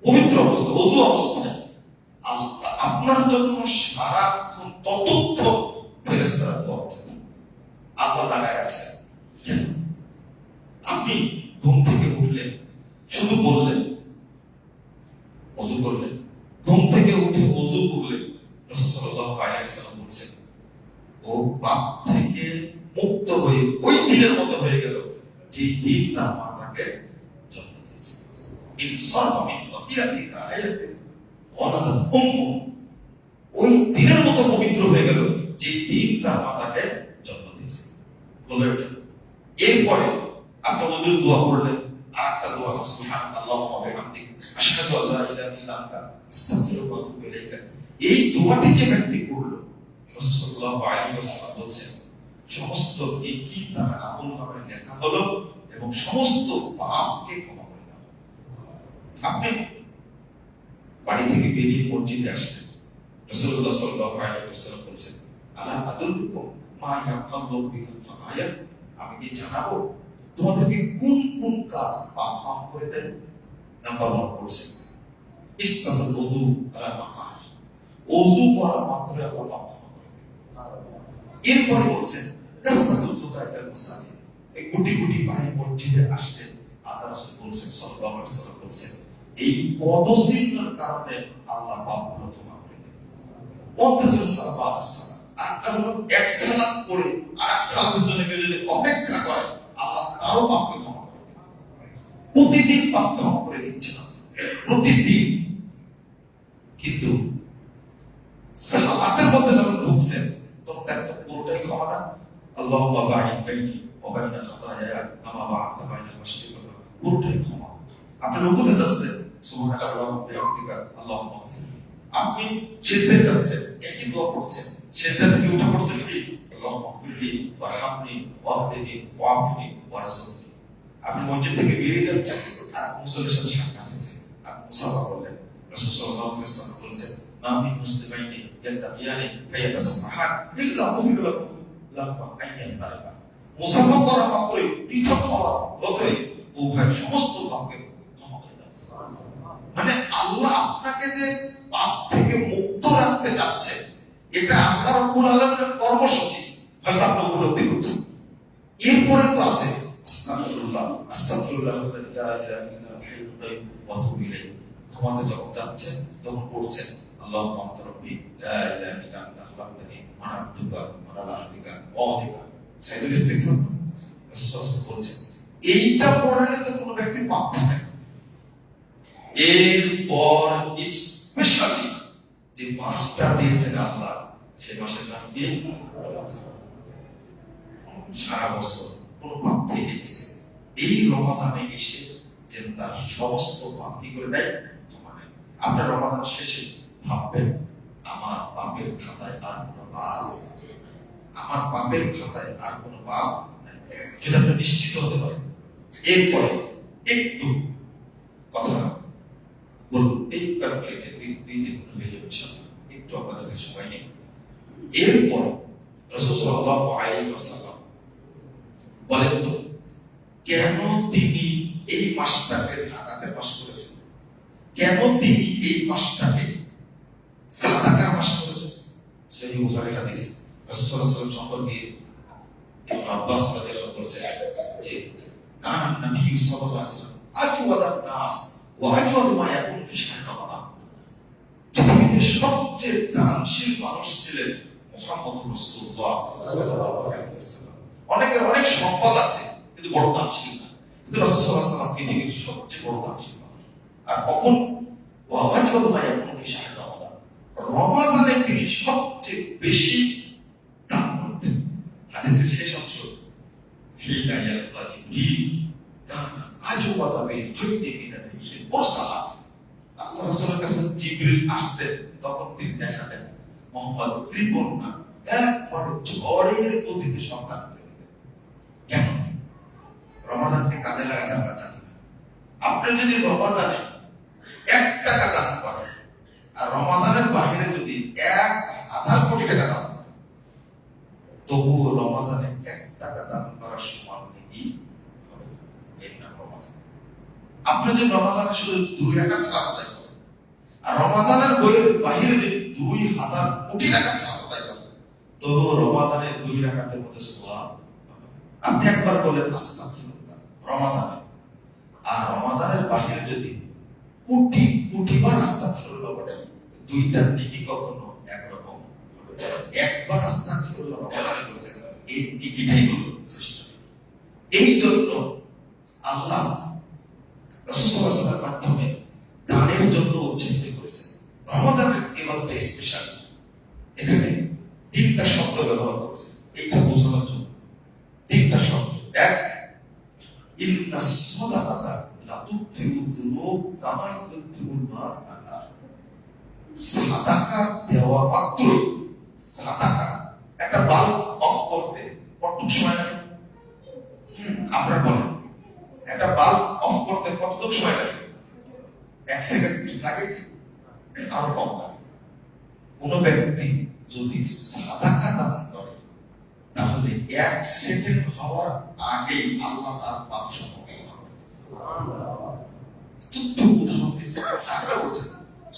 পবিত্র অবস্থা, ওযু অবস্থায়, আল্লাহ আপনার জন্য সারাক্ষণ ততক্ষণ ফেরেশতারা দোয়া করতে থাকবে। আল্লাহ লাগায় রাখছেন। আপনি ঘুম থেকে উঠলেন, শুধু বললেন, ওযু করলেন, ঘুম থেকে উঠে ওযু করলেন, রাসূল সাল্লাল্লাহু আলাইহি ওয়াসাল্লাম বলেছেন ও পাপ থেকে মুক্ত হয়ে ওই দিনের মতো হয়ে গেল যে দিন তার মা তাকে জন্ম দিয়েছে। ইনসাফ মিন খাতিয়াতিকা আয়াতে ওয়ালাদাত উম্মু, ওই দিনের মতো পবিত্র হয়ে গেল যে দিন তার মা তাকে জন্ম দিয়েছে। বলে ওটা এরপরে আপনি ওযুর দোয়া করলেন, আরেকটা দোয়া আছে সুবহানাল্লাহি ওয়া বিহামদিহি আশহাদু আল্লা ইলাহা ইল্লা আনতা আস্তাগফিরুকা ওয়া আতুবু ইলাইকা। এই দোয়াটি যে ব্যক্তি করলো, রাসূল সাল্লাল্লাহু আলাইহি ওয়াসাল্লাম বলেন সমস্ত নেকি তার আমলনামায় লেখা হলো এবং সমস্ত পাপকে ক্ষমা করে দেওয়া। আপনি বাড়ি থেকে বেরিয়ে মসজিদে আসলেন, রাসূলুল্লাহ সাল্লাল্লাহু আলাইহি ওয়াসাল্লাম বলেন আলা আদুল্লুকুম মা ইয়াফাল্লাহু বিল খাতায়া, আমি কি জানাবো তোমাদেরকে কোন কোন কাজ পাপ মাফ করে দেন? নাম্বার 1 বলছেন ইসতাতুল ওযু আলা মাকানি, ওযু করা মাত্র আল্লাহ পাপ ক্ষমা করে দেন। এরপরে বলছেন কাসরাতুল খুতা ইলাল মাসাজিদ, এই কোটি কোটি পায়ে মসজিদে আসলেন। আল্লাহ রাসূল বলছেন সাল্লাল্লাহু আলাইহি ওয়াসাল্লাম বলছেন এই পদচিহ্নের কারণে আল্লাহ পাপগুলো ক্ষমা করে দেন। অন্তত সালাত সালাত একটা হলো এক সালাত করে আরেক সালাতের জন্য কেউ যদি অপেক্ষা করে আল্লাহ তারও পাপকে ক্ষমা করে দেন। প্রতিদিন পাপ ক্ষমা করে দিচ্ছেন প্রতিদিন। কিন্তু সালাতের মধ্যে যখন ঢুকছেন তখন একটা পুরোটাই ক্ষমা না। আল্লাহুম্মা বা'ইদ বাইনি ওয়া বাইনা খাতায়ায়া কামা বা'আদতা বাইনাল মাশরিকি ওয়াল মাগরিব, পুরোটাই ক্ষমা। আপনি রুকুতে যাচ্ছেন সুবহানাল্লাহি ওয়া বিহামদিহি আল্লাহুম্মা গফিরলি, আপনি সিজদায় যাচ্ছেন একই দোয়া পড়ছেন, সিজদা থেকে উঠে পড়ছেন কি আল্লাহুম্মা গফিরলি ওয়ারহামনি ওয়াহদিনি ওয়াআফিনি ওয়ারযুকনি। আপনি মসজিদ থেকে বেরিয়ে যাচ্ছেন আর মুসল্লির সাথে সাক্ষাৎ হয়েছে, আপনি মুসাফা করলেন। রাসূল সাল্লাল্লাহু আলাইহি ওয়াসাল্লাম বলেছেন মা মিন মুসলিমাইনি ইয়ালতাকিয়ানি ফায়াতাসাফাহান ইল্লা গুফিরা লাহুমা আন ইয়াফতারিকা। মুসাফা করা মাত্রই পৃথক হওয়ার মতোই উভয়ের সমস্ত পাপকে ক্ষমা করে দেন। মানে আল্লাহ আপনাকে যে পাপ থেকে মুক্ত রাখতে চাচ্ছে এটা আল্লাহ রাব্বুল আলামিনের কর্মসূচি, হয়তো আপনি উপলব্ধি করছেন। এরপরে তো আছে আস্তাগফিরুল্লাহ আস্তাগফিরুল্লাহ লা ইলাহা ইল্লাল হাইয়ুল কাইয়্যুম ওয়া আতুবু ইলাইহি। ক্ষমাতে যখন যাচ্ছেন তখন পড়ছেন আল্লাহুম্মা আনতা রাব্বি লা ইলাহা ইল্লা আনতা খালাকতানি ওয়া আনা আবদুকা ওয়া আলা আহদিকা ওয়া ওয়াদিকা। সাইয়্যিদুল ইস্তিগফার রাসূল বলেছেন এইটা পড়লে তো কোনো ব্যক্তি পাপ থাকে না। এরপর স্পেশালি যে মাসটা দিয়েছেন আল্লাহ, সেই মাসের নাম কি? সারা বছর কোন পাপ থেকে গেছে এই রমাদানে এসে যেন তার সমস্ত পাপ কি করে নেয়, ক্ষমা নেয়। আপনার রমাদান শেষে ভাববেন আমার পাপের খাতায় আর কোনো পাপ, আমার পাপের খাতায় আর কোনো পাপ নাই, যেটা আপনি নিশ্চিত হতে পারেন। এরপরে একটু কথা বলবো, এই ক্যালকুলেটে 2-3 হয়ে যাবে ইনশাআল্লাহ, একটু আপনাদের সময় নেই। এরপর রাসূল সাল্লাল্লাহু আলাইহি ওয়াসাল্লাম বলেন তো কেন তিনি এই মাসটাকে যাকাতের মাস করেছেন, কেন তিনি এই মাসটাকে সাদাকার মাস করেছেন? সহিহ বুখারী হাদিস রাসূল সাল্লাল্লাহু আলাইহি ওয়াসাল্লাম সম্পর্কে ইবনে আব্বাস রাদিয়াল্লাহু আনহু বলেছেন যে কান নবী সাল্লাল্লাহু আলাইহি ওয়াসাল্লাম আজওয়াদান নাস ওয়া আজওয়াদু মা ইয়াকুনু ফি শাহরি রমাদান। পৃথিবীতে সবচেয়ে দানশীল মানুষ ছিলেন মুহাম্মদ রাসূলুল্লাহ সাল্লাল্লাহু আলাইহি ওয়াসাল্লাম। অনেকের অনেক সম্পদ আছে কিন্তু বড় দানশীল না, কিন্তু রাসূল সাল্লাল্লাহু আলাইহি ওয়াসাল্লাম পৃথিবীর সবচেয়ে বড় দানশীল মানুষ। আর কখন ওয়া আজওয়াদু মা ইয়াকুনু ফি শাহরি রমাদান, রমাদানে তিনি সবচেয়ে বেশি দান করতেন। হাদিসের শেষ অংশ হিনা ইয়ালকা জিবরিল কানা আজওয়াদা বিল খাইরি মিনাল রিহিল মুরসালা। আল্লাহ রাসূলের কাছে জিবরিল আসতেন তখন তিনি দেখাতেন মুহাম্মদ কৃপণ না, একবারে ঝড়ের গতিতে সন্তান করে দিতেন। কেন? রমাদানকে কাজে লাগাতে আমরা জানি না। আপনি যদি রমাদানে 1 টাকা দান করেন আর রমাদানের বাইরে যদি 1000 কোটি টাকা দান করেন, তবুও রমাদানে 1 টাকা দান করার সমান নেই হবে না। এই নাম রমাদান। আপনি যদি রমাদানে শুধু 2 রাকাত সালাত আদায় করেন আর রমাদানের বাইরে যদি 2000 কোটি টাকা সালাত আদায় করেন, তবুও রমাদানে 2 রাকাতের মধ্যে সওয়াব পাবেন। আপনি একবার বলেন আস্তাগফিরুল্লাহ রমাদানে, আর রমাদানের বাইরে যদি কোটি কোটি বার আস্তাগফিরুল্লাহ বলেন, দুইটার নেকি কখনো একরকম হবে না। একবার আস্তাগফিরুল্লাহ রমাদানে করেছেন, এই নেকিটাই হলো শ্রেষ্ঠ। এই জন্য আল্লাহ রাসূল সাল্লাল্লাহু আলাইহি ওয়াসাল্লামের মাধ্যমে দানের জন্য উৎসাহিত করেছেন। রমাদানের ইবাদতটা স্পেশাল। এখানে 3টা শব্দ ব্যবহার করেছে এইটা বোঝানোর জন্য। 3টা শব্দ। এক, ইন্নাস সাদাকাতা লা তুতফিউ যুনুব কামা ইউতফিউল মা আন-নার। সাদাকা দেওয়া মাত্রই, সাদাকা একটা বাল্ব অফ করতে কতটুকু সময় লাগে? আপনারা বলেন একটা বাল্ব অফ করতে কতটুকু সময় লাগে? 1 সেকেন্ড লাগে কি? আরো কম লাগে। কোন ব্যক্তি যদি সাদাকা দান করে তাহলে 1 সেকেন্ড হওয়ার আগেই আল্লাহ তার পাপ ক্ষমা করে দেন। তুত্তু উদাহরণ দিয়েছে, আগে বলছেন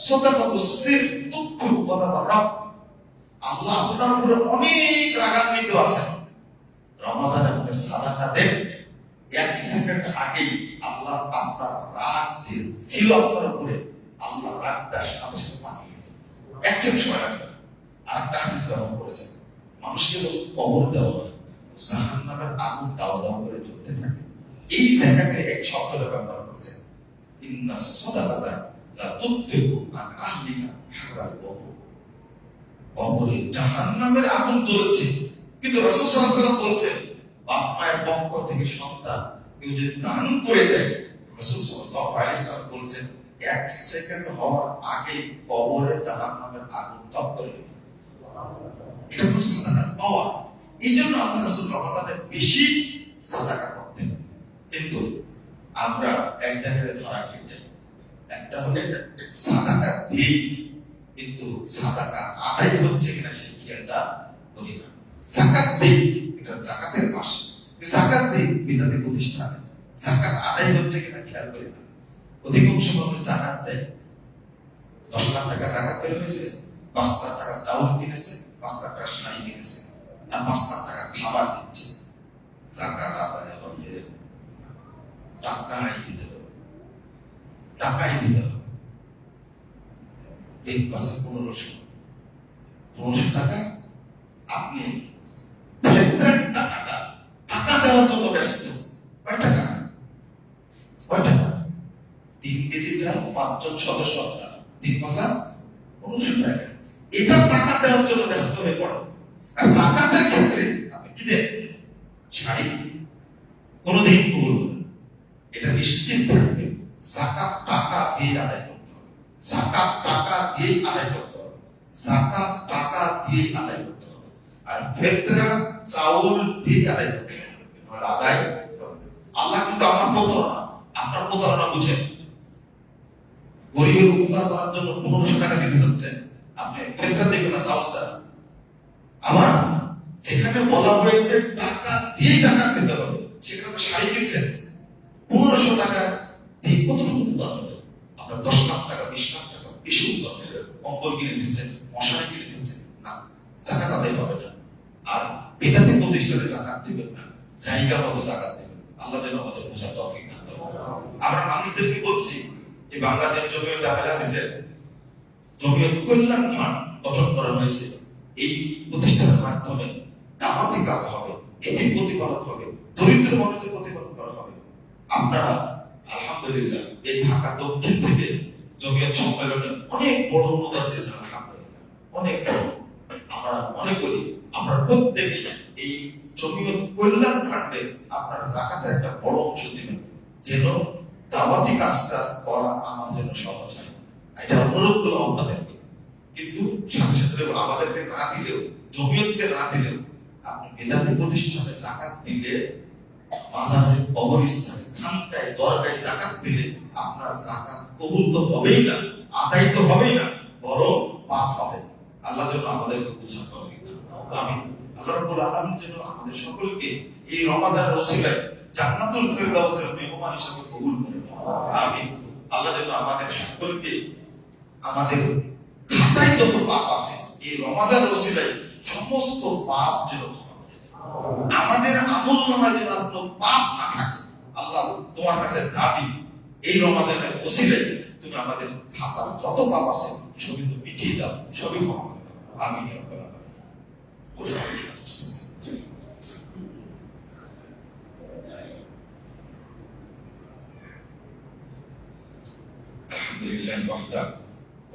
সাদাকাতুস সির তুত্তু ওয়াদাবা রাব। আল্লাহ আপনার উপরে অনেক রাগান্বিত আছেন। রমাদানে আপনি সাদাকা দেন, 1 সেকেন্ড আগেই আল্লাহ আপনার রাগ যে ছিল আপনার উপরে, আল্লাহ রাগটা সাথে সাথে মানিয়ে যাবে, 1 সেকেন্ড সময় লাগবে। আর একটা হাদিস ব্যবহার করেছেন, মানুষকে যখন কবর দেওয়া হয়, জাহান্নামের আগুন দাও দাও করে জ্বলতে থাকে। এই জায়গাতে এক শব্দটা ব্যবহার করেছেন, ইন্না সাদাকাতা লা তুতফিউ আন আহলিহা হারাল কবর। কবরে জাহান্নামের আগুন জ্বলছে, কিন্তু রাসূল সাল্লাল্লাহু আলাইহি ওয়াসাল্লাম বলছেন, বাপ মায়ের পক্ষ থেকে সন্তান কেউ যদি দান করে দেয়, রাসূল সাল্লাল্লাহু আলাইহি ওয়াসাল্লাম বলছেন 1 সেকেন্ড হওয়ার আগে কবরে জাহান্নামের আগুন দপ করে দেবে। এটা হলো সাদাকার পাওয়া। এই জন্য আল্লাহ রাসূল রমাদানে বেশি সাদাকা করতেন। কিন্তু আমরা এক জায়গায় ধরা খেয়ে যাই, একটা হলে সাদাকা দিই, কিন্তু সাদাকা আদায় হচ্ছে কিনা সেই খেয়ালটা করি না। যাকাত দেই, এটা যাকাতের মাস, যাকাত দেই বিধানের প্রতিষ্ঠানে, যাকাত আদায় হচ্ছে কিনা খেয়াল করি না। অধিকাংশ মানুষ যাকাত দেয়, 10 লাখ টাকা যাকাত বের হয়েছে, 5 লাখ টাকা চাউল কিনেছে, 5 লাখ টাকা শাড়ি কিনেছে, আর 5 লাখ টাকা খাবার দিচ্ছে। যাকাত আদায় হবে, টাকাই দিতে হবে, টাকাই দিতে হবে। 3 মাসে 1500 টাকা আপনি ফেতরার টাকাটা টাকা দেওয়ার জন্য ব্যস্ত। কয় টাকা? 3 কেজি চাল 5 জন সদস্য, 3 মাসে 1500 টাকা, এটা টাকা দেওয়ার জন্য ব্যস্ত হয়ে পড়ে। আর যাকাতের ক্ষেত্রে আপনি কি দেন? শাড়ি কোনদিন কবুল হবে, এটা নিশ্চিত থাকবে। যাকাত টাকা দিয়ে আদায় করতে হবে, যাকাত টাকা দিয়ে আদায় করতে হবে, যাকাত টাকা দিয়ে আদায় করতে হবে। আর ফিতরা চাউল দিয়ে আদায় করতে হবে, আর আদায় করতে হবে। আল্লাহ কিন্তু আমার প্রতারণা, আপনার প্রতারণা বুঝেন। গরিবের উপকার করার জন্য 1500 টাকা দিতে যাচ্ছেন, আপনি ফিতরা দেবেন না চাউল দ্বারা। আবার যেখানে বলা হয়েছে টাকা দিয়ে যাকাত দিতে হবে, সেখানে শাড়ি কিনছেন 1500 টাকা দিয়ে কতটুকু উপকার হবে? আপনার 10 লাখ টাকা 20 লাখ টাকা বেশি উপকার হবে। কম্বল কিনে দিচ্ছেন, মশারি কিনে দিচ্ছেন, না, যাকাত আদায় হবে না। আর বেদাতি প্রতিষ্ঠানে যাকাত দিবেন না, জায়গা মতো যাকাত দিবেন। আল্লাহ যেন আমাদের বোঝার তৌফিক দান করেন। আমরা মানুষদেরকে বলছি যে বাংলাদেশ জমিয়ত আহলে হাদিসের জমিয়ত কল্যাণ ফান্ড গঠন করা হয়েছে। এই প্রতিষ্ঠানের মাধ্যমে দাওয়াতি কাজ হবে, এতিম প্রতিপালন হবে, দরিদ্র মানুষদের প্রতিপালন করা হবে। আপনারা আলহামদুলিল্লাহ এই ঢাকা দক্ষিণ থেকে জমিয়ত সম্মেলনে অনেক বড় অনুদান দিয়েছেন, আলহামদুলিল্লাহ অনেক বড়। আমরা মনে করি আমরা প্রত্যেকে এই জমিয়ত কল্যাণ ফান্ডে আপনার যাকাতের একটা বড় অংশ দিবেন, যেন দাওয়াতি কাজটা করা আমার জন্য সহজ হয়। এটা অনুরোধ করলাম আপনাদেরকে। কিন্তু সাথে সাথে আমাদেরকে না দিলেও, জমিয়তকে না দিলেও, আপনি বেদাতি প্রতিষ্ঠানে যাকাত দিলে, মাজারে, কবরস্থানে, খানকায়, দরগায় যাকাত দিলে আপনার যাকাত কবুল তো হবেই না, আদায় তো হবেই না, বরং পাপ হবে। আল্লাহ যেন আমাদেরকে বোঝার তৌফিক দান করেন। আমিন। আল্লাহ রাব্বুল আলামিন যেন আমাদের সকলকে এই রমাদানের ওসিলায় জান্নাতুল ফেরদাউসের মেহমান হিসেবে কবুল করেন। আমিন। আল্লাহ যেন আমাদের সকলকে, আমাদের খাতায় যত পাপ আছে, এই রমাদানের ওসিলায় সমস্ত পাপ যেন ক্ষমা করে দেন। আমাদের আমলনামায় যেন কোনো পাপ না থাকে। আল্লাহ তোমার কাছে দাবি, এই রমাদানের ওসিলায় তুমি আমাদের খাতার যত পাপ আছে সবই তো মিটিয়ে দাও, সবই ক্ষমা করে দাও। আমিন। আলহামদুলিল্লাহ ওয়াহদা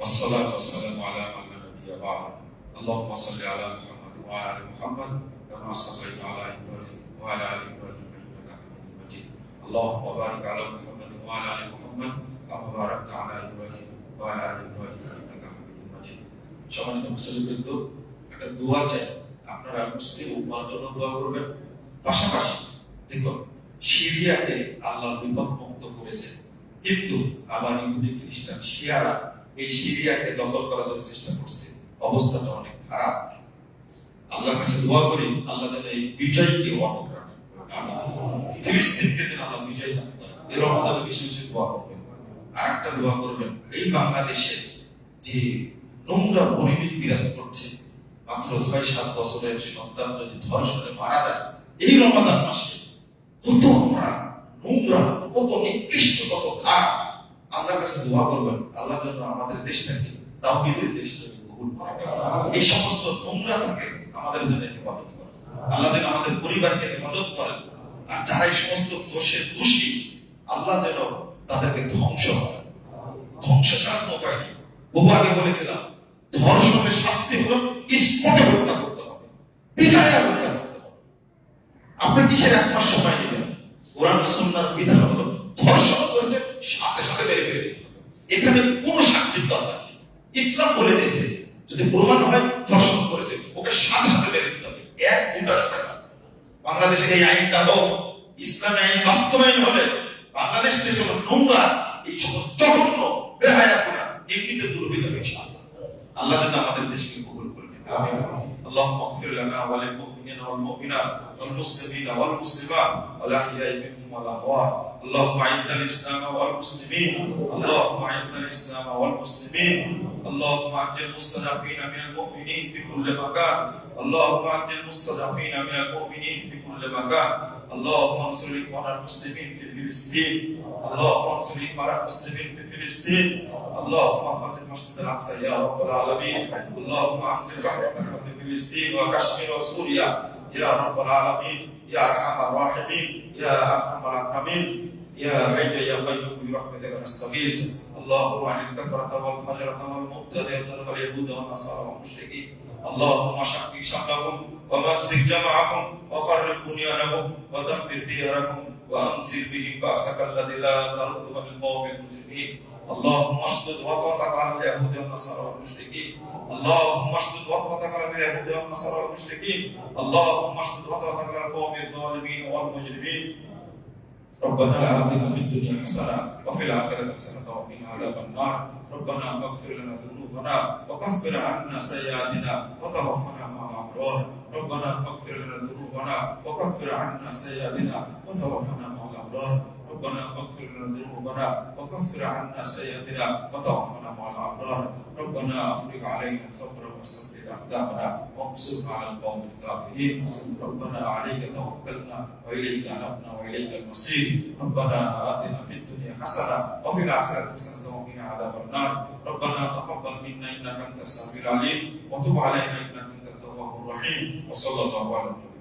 والصلاة والسلام على من لا نبي بعده. اللهم صل على محمد وعلى آل محمد كما صليت على إبراهيم وعلى آل إبراهيم إنك حميد مجيد. اللهم بارك على محمد وعلى آل محمد كما باركت على إبراهيم وعلى آل إبراهيم إنك حميد مجيد. সম্মানিত মুসলিমবৃন্দ, একটা দোয়া চাই, আপনারা মুসলিম উম্মার জন্য দোয়া করবেন। পাশাপাশি দেখুন, সিরিয়াকে আল্লাহ বিপদ মুক্ত করেছেন, কিন্তু আবার ইহুদি খ্রিস্টান শিয়ারা এই সিরিয়াকে দখল করার জন্য চেষ্টা করছে। অবস্থাটা অনেক খারাপ। আল্লাহর কাছে দোয়া করি আল্লাহ যেন এই বিজয়কে অটক রাখেন। আমিন। ফিলিস্তিনকে যেন আল্লাহ বিজয় দান করেন। এই রমজানে বেশি বেশি দোয়া করবেন। আরেকটা দোয়া করবেন, এই বাংলাদেশে যে নোংরা পরিবেশ বিরাজ করছে, মাত্র 6-7 বছরের সন্তান যদি ধর্ষণে মারা যায় এই রমজান মাসে, কত আমরা নোংরা, কত নিকৃষ্ট, কত খারাপ। আল্লাহর কাছে দোয়া করবেন আল্লাহ যেন আমাদের দেশটাকে তাওহীদের দেশটাকে কবুল করেন, এই সমস্ত নোংরা থেকে আমাদের জন্য হেফাজত করেন। আল্লাহ যেন আমাদের পরিবারকে হেফাজত করেন, আর যারা এই সমস্ত দোষে দোষী আল্লাহ যেন তাদেরকে ধ্বংস করেন। ধ্বংস ছাড়া তো উপায় নেই। বহু আগে বলেছিলাম ধর্ষণের শাস্তি হলো স্পটে হত্যা করতে হবে, পিটায় হত্যা করতে হবে। আপনি কিসের 1 মাস সময় নেবেন? কোরআন সুন্নাহর বিধান হলো ধর্ষণ করেছে সাথে সাথে মেরে ফেলে দিতে হবে, এখানে কোনো সাক্ষীর দরকার নেই। ইসলাম বলে দিয়েছে যদি প্রমাণ হয় ধর্ষণ করেছে ওকে সাথে সাথে মেরে দিতে হবে, 1-2টা সময় না। বাংলাদেশের এই আইনটা হোক, ইসলামী আইন বাস্তবায়ন হলে বাংলাদেশ দেশ নোংরা এই সমস্ত জঘন্য বেহায়াপনা এমনিতে দূর হয়ে যাবে ইনশাআল্লাহ। আল্লাহ যেন আমাদের দেশকে কবুল করে নেন, আমিন। اللهم اغفر لنا وللمؤمنين والمؤمنات والمسلمين والمسلمات والاحياء منهم والاموات. اللهم اعز الاسلام والمسلمين، اللهم اعز الاسلام والمسلمين، اللهم انجِ المستضعفين من المؤمنين في كل مكان، اللهم انجِ المستضعفين من المؤمنين في كل مكان، اللهم انصر الاخوان المسلمين في فلسطين، اللهم انصر الاخوان المسلمين في فلسطين، اللهم فتح المسجد الاقصى يا رب العالمين، اللهم انزل رحمتك في فلسطين وكشمير وسوريا يا رب العالمين، يا ارحم الراحمين، يا ارحم الراحمين، يا حي يا قيوم برحمتك نستغيث. اللهم عن الكفرة والفجرة والمبتدعة واليهود والنصارى والمشركين، اللهم شقق شملهم ومزق جمعهم وخرب بنيانهم ودمر ديارهم وانزل بهم بأسك الذي لا ترد بالقوم المجرمين. اللهم اشدد وطأتك على اليهود والنصارى والمشركين، اللهم اشدد وطأتك على اليهود والنصارى والمشركين، اللهم اشدد وطأتك على القوم الظالمين والمجرمين. ربنا آتنا في الدنيا حسنة وفي الآخرة حسنة وقنا عذاب النار. ربنا اغفر لنا ذنوبنا وكفر عنا سيئاتنا وتوفنا مع الأبرار. ربنا اغفر لنا ذنوبنا وكفر عنا سيئاتنا وتوفنا مع الأبرار. ربنا اغفر لنا ذنوبنا وكفر عنا سيئاتنا وتوفنا مع الأبرار. ربنا افرغ علينا صبرا وثبت أقدامنا وانصرنا على القوم الكافرين. ربنا عليك توكلنا وإليك أنبنا وإليك المصير. ربنا آتنا في الدنيا حسنة وفي الآخرة حسنة وقنا عذاب النار. ربنا تقبل منا إنك أنت السميع العليم وتب علينا إنك أنت التواب الرحيم. وصلى الله على النبي